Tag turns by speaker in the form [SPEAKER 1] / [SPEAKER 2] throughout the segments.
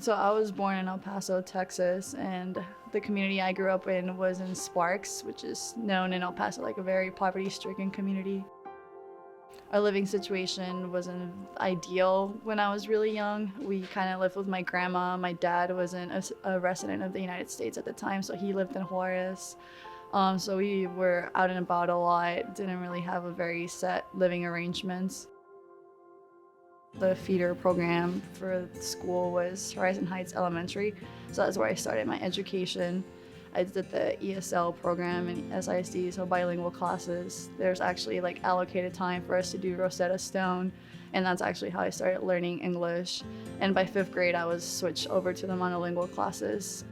[SPEAKER 1] So I was born in El Paso, Texas, and the community I grew up in was in Sparks, which is known in El Paso like a very poverty-stricken community. Our living situation wasn't ideal when I was really young. We kind of lived with my grandma. My dad wasn't a resident of the United States at the time, so he lived in Juarez. So we were out and about a lot, didn't really have a very set living arrangements. The feeder program for school was Horizon Heights Elementary, so that's where I started my education. I did the ESL program and SISD, so bilingual classes. There's actually like allocated time for us to do Rosetta Stone, and that's actually how I started learning English. And by 5th grade, I was switched over to the monolingual classes.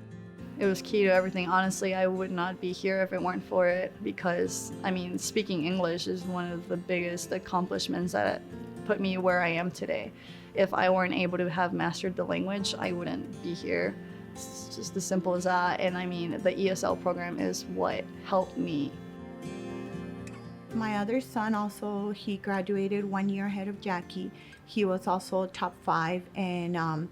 [SPEAKER 1] It was key to everything. Honestly, I would not be here if it weren't for it because, I mean, speaking English is one of the biggest accomplishments that put me where I am today. If I weren't able to have mastered the language, I wouldn't be here. It's just as simple as that. And I mean, the ESL program is what helped me.
[SPEAKER 2] My other son also, he graduated 1 year ahead of Jackie. He was also top 5, and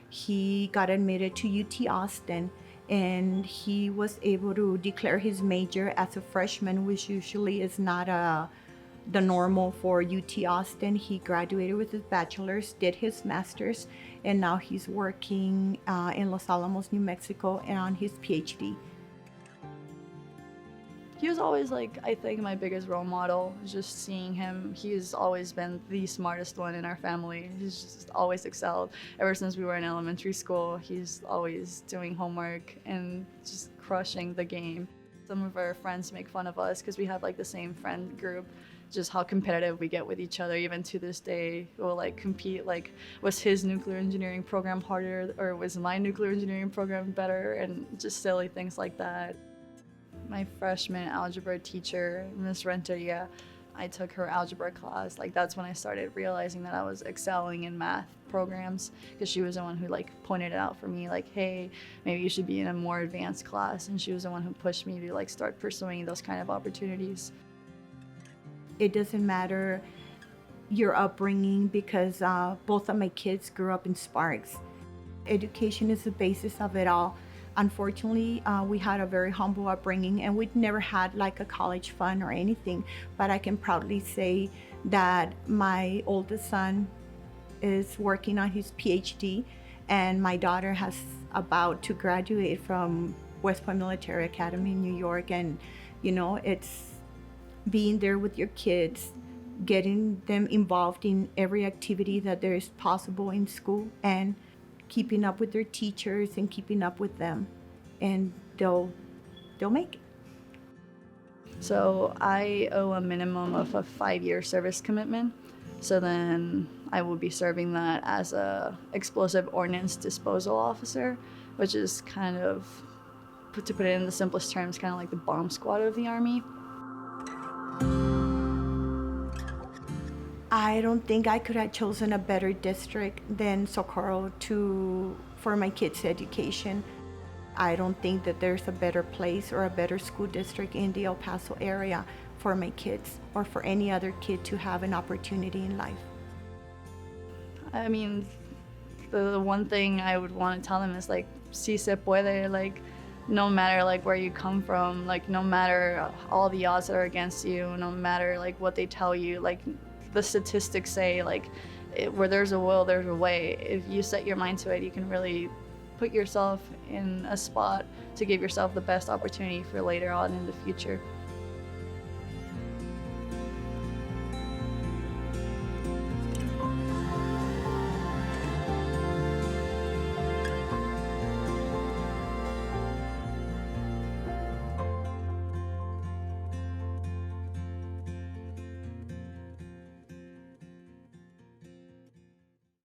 [SPEAKER 2] he got admitted to UT Austin, and he was able to declare his major as a freshman, which usually is not the normal for UT Austin. He graduated with his bachelor's, did his master's, and now he's working in Los Alamos, New Mexico, and on his PhD.
[SPEAKER 1] He was always like, I think my biggest role model, just seeing him. He's always been the smartest one in our family. He's just always excelled. Ever since we were in elementary school, he's always doing homework and just crushing the game. Some of our friends make fun of us because we have like the same friend group, just how competitive we get with each other. Even to this day, we'll like compete, like, was his nuclear engineering program harder or was my nuclear engineering program better, and just silly things like that. My freshman algebra teacher, Miss Renteria, I took her algebra class. Like, that's when I started realizing that I was excelling in math programs, because she was the one who like pointed it out for me, like, hey, maybe you should be in a more advanced class. And she was the one who pushed me to like start pursuing those kind of opportunities.
[SPEAKER 2] It doesn't matter your upbringing because both of my kids grew up in Sparks. Education is the basis of it all. Unfortunately, we had a very humble upbringing, and we'd never had like a college fund or anything, but I can proudly say that my oldest son is working on his PhD, and my daughter has about to graduate from West Point Military Academy in New York. And you know, it's being there with your kids, getting them involved in every activity that there is possible in school, and keeping up with their teachers and keeping up with them, and they'll make it.
[SPEAKER 1] So I owe a minimum of a 5-year service commitment. So then I will be serving that as a explosive ordnance disposal officer, which is kind of, to put it in the simplest terms, kind of like the bomb squad of the Army.
[SPEAKER 2] I don't think I could have chosen a better district than Socorro for my kids' education. I don't think that there's a better place or a better school district in the El Paso area for my kids or for any other kid to have an opportunity in life.
[SPEAKER 1] I mean, the one thing I would want to tell them is like, si se puede, like, no matter like where you come from, like no matter all the odds that are against you, no matter like what they tell you, like the statistics say, like, where there's a will, there's a way. If you set your mind to it, you can really put yourself in a spot to give yourself the best opportunity for later on in the future.